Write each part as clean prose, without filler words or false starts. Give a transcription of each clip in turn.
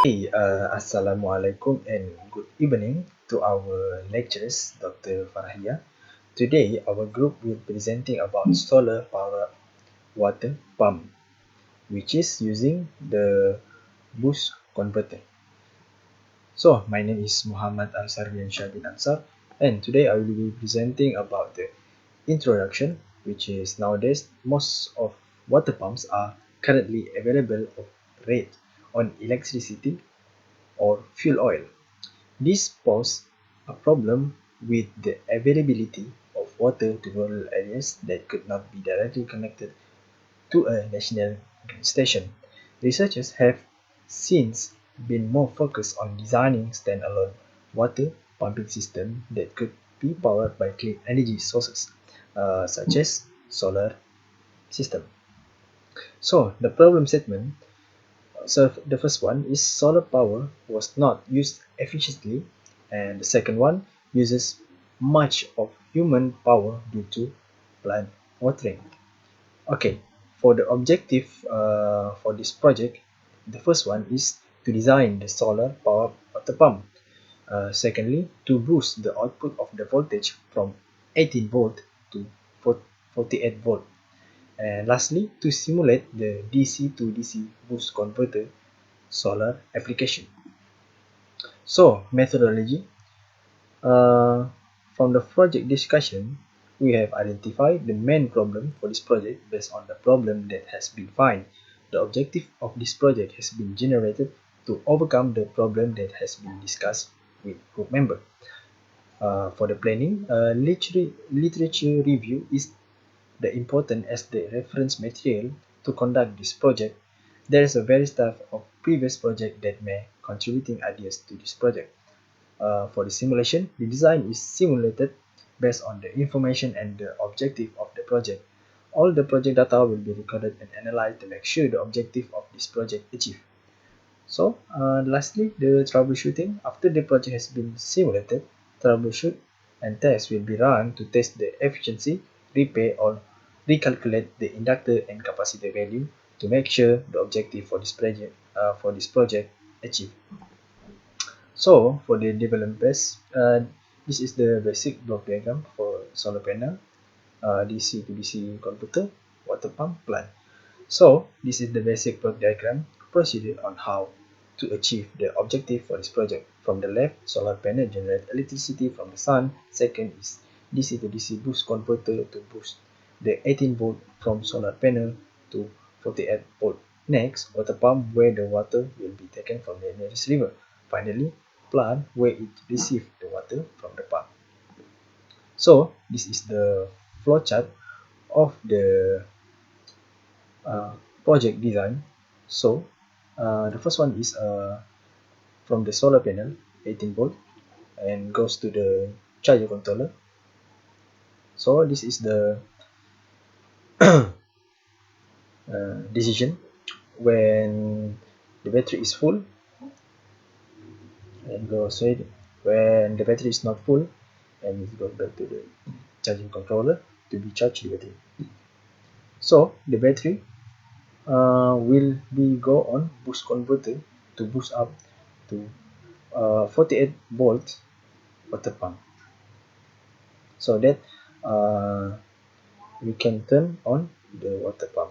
Assalamualaikum and good evening to our lecturers, Dr. Farahia. Today, our group will be presenting about solar power water pump, which is using the boost converter. So, my name is Muhammad Ansar bin Shah bin Ansar, and today I will be presenting about the introduction, which is nowadays most of water pumps are currently available of rate on electricity or fuel oil. This poses a problem with the availability of water to rural areas that could not be directly connected to a national grid station. Researchers have since been more focused on designing standalone water pumping systems that could be powered by clean energy sources, such as solar system. So the problem statement. So the first one is solar power was not used efficiently, and the second one uses much of human power due to plant watering. Okay, for the objective for this project, the first one is to design the solar power water pump. Secondly, to boost the output of the voltage from 18 volt to 48 volt. And lastly, to simulate the DC to DC boost converter solar application. So, methodology. Uh, from the project discussion, we have identified the main problem for this project based on the problem that has been found. The objective of this project has been generated to overcome the problem that has been discussed with group member. For the planning, literature review is the important as the reference material to conduct this project. There is a very staff of previous project that may contributing ideas to this project. For the simulation, the design is simulated based on the information and the objective of the project. All the project data will be recorded and analyzed to make sure the objective of this project achieved. So, lastly, the troubleshooting. After the project has been simulated, troubleshoot and tests will be run to test the efficiency, repair, or recalculate the inductor and capacitor value to make sure the objective for this project achieved. So, for the developers, this is the basic block diagram for solar panel, DC to DC converter, water pump plant. So, this is the basic block diagram procedure on how to achieve the objective for this project. From the left, solar panel generates electricity from the sun. Second is DC to DC boost converter to boost the 18 volt from solar panel to 48 volt. Next, water pump where the water will be taken from the nearest river. Finally, plant where it receives the water from the pump. So, this is the flowchart of the project design. So the first one is from the solar panel 18 volt and goes to the charger controller. So this is the decision when the battery is full and goes ahead. When the battery is not full, and it goes back to the charging controller to be charged the battery. So the battery will be go on boost converter to boost up to 48 volt water pump, so that uh, we can turn on the water pump.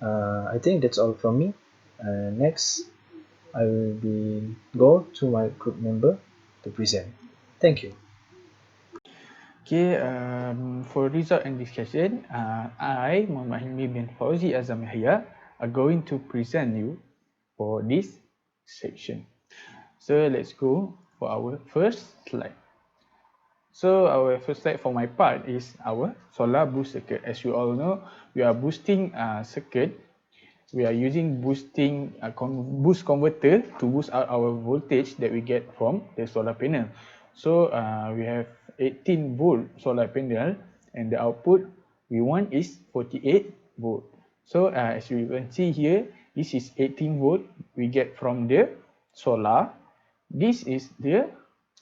I think that's all from me. Next, I will be go to my group member to present. Thank you. Okay, for result and discussion, I, Muhammad Hilmi bin Fauzi Azam Yahya, are going to present you for this section. So let's go for our first slide. So our first slide for my part is our solar boost circuit. As you all know, we are boosting circuit. We are using boost converter to boost out our voltage that we get from the solar panel. So we have 18 volt solar panel, and the output we want is 48 volt. So as you can see here, this is 18 volt we get from the solar. This is the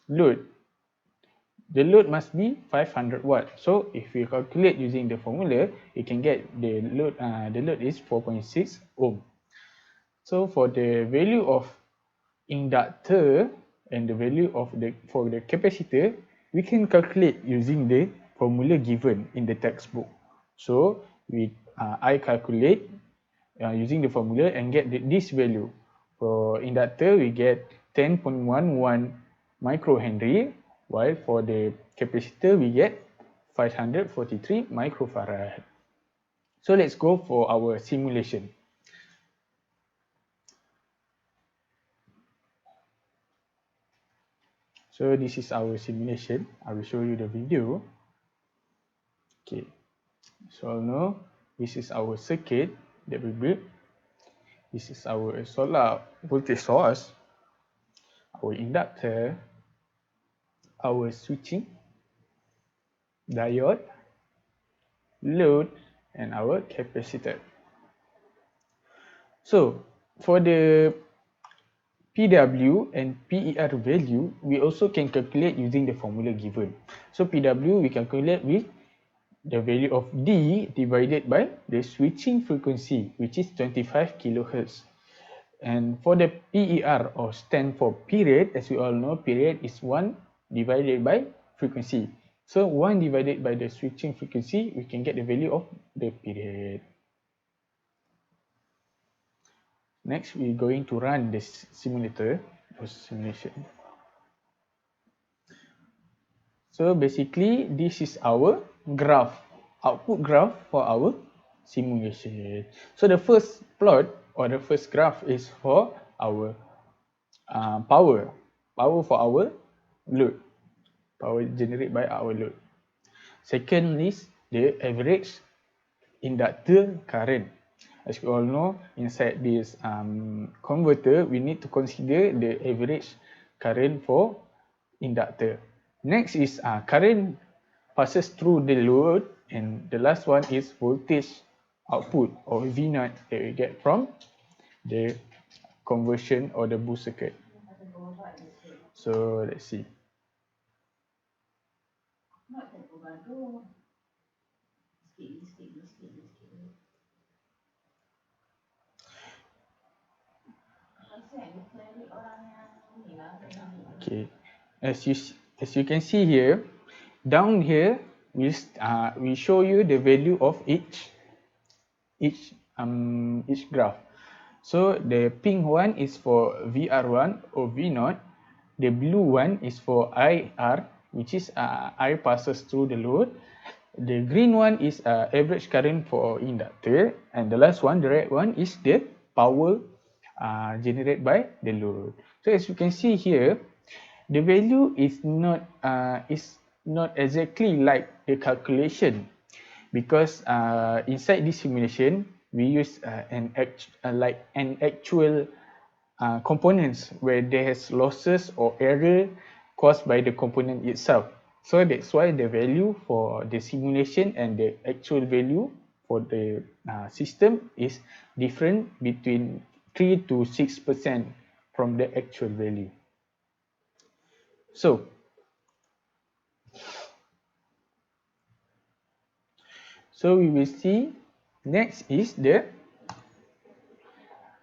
load. The load must be 500 watt. So if we calculate using the formula, you can get the load. The load is 4.6 ohm. So for the value of inductor and the value of for the capacitor, we can calculate using the formula given in the textbook. So I calculate using the formula and get this value. For inductor, we get 10.11 microhenry, while for the capacitor, we get 543 microfarad. So let's go for our simulation. So this is our simulation. I will show you the video. Okay, so now this is our circuit that we built. This is our solar voltage source, our inductor, our switching, diode, load, and our capacitor. So for the PW and PER value, we also can calculate using the formula given. So PW we calculate with the value of D divided by the switching frequency, which is 25 kHz. And for the PER, or stand for period, as we all know, period is 1 divided by frequency. So 1 divided by the switching frequency, we can get the value of the period. Next, we're going to run this simulator or simulation. So basically, this is our graph, output graph for our simulation. So the first plot or the first graph is for our power for our load, power generated by our load. Second is the average inductor current. As we all know, inside this converter, we need to consider the average current for inductor. Next is current passes through the load, and the last one is voltage output or V0 that we get from the conversion or the boost circuit. So let's see. Okay, as you can see here, down here we show you the value of each graph. So the pink one is for VR1 or V0. The blue one is for IR, which is I passes through the load. The green one is average current for inductor, and the last one, the red one, is the power generated by the load. So as you can see here, the value is not exactly like the calculation, because inside this simulation we use an actual components where there has losses or error caused by the component itself. So that's why the value for the simulation and the actual value for the system is different between 3 to 6% from the actual value. So we will see next is the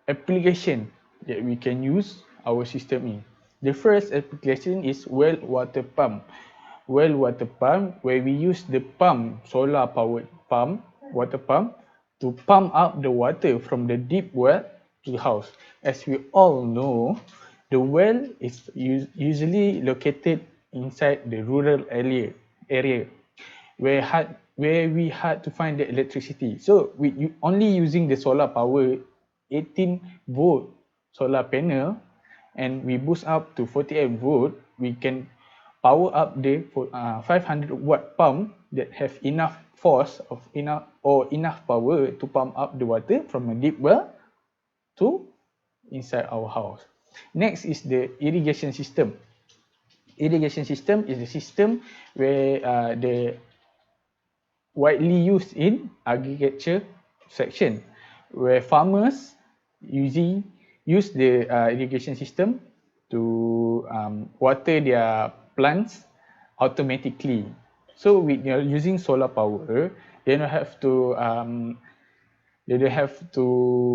application that we can use our system in. The first application is well water pump. Well water pump, where we use the pump, solar powered pump, water pump, to pump up the water from the deep well to the house. As we all know, the well is usually located inside the rural area where we had to find the electricity. So only using the solar power 18-volt solar panel, and we boost up to 48 volt, we can power up the 500 watt pump that have enough force of enough power to pump up the water from a deep well to inside our house. Next is the irrigation system. Irrigation system is a system where the widely used in agriculture section, where farmers use the irrigation system to water their plants automatically. So with using solar power, they don't have to They don't have to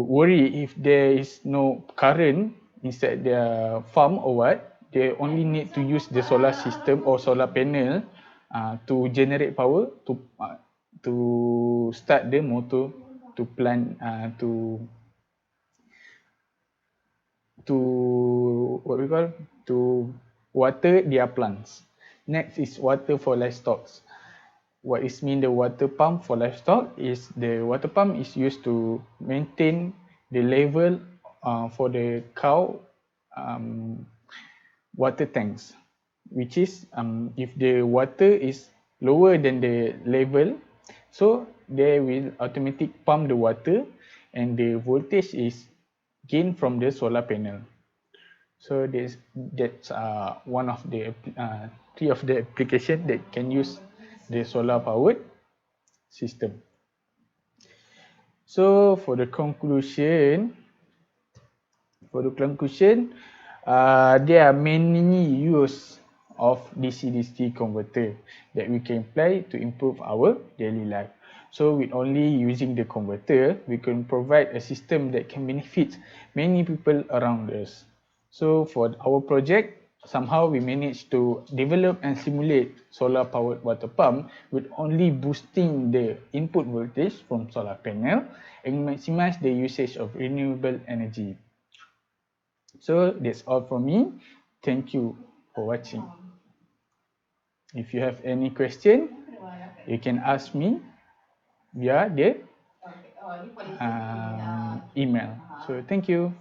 worry if there is no current inside their farm or what. They only need to use the solar system or solar panel to generate power to start the motor to plant to what we call to water their plants. Next is water for livestock. What is mean the water pump for livestock is the water pump is used to maintain the level for the cow water tanks, which is if the water is lower than the level, so they will automatic pump the water and the voltage is gained from the solar panel. So that's one of the three of the application that can use the solar powered system. So for the conclusion, there are many use of DC-DC converter that we can apply to improve our daily life. So with only using the converter, we can provide a system that can benefit many people around us. So for our project, somehow we managed to develop and simulate solar powered water pump with only boosting the input voltage from solar panel and maximize the usage of renewable energy. So that's all from me. Thank you for watching. If you have any question, you can ask me via the email. So thank you.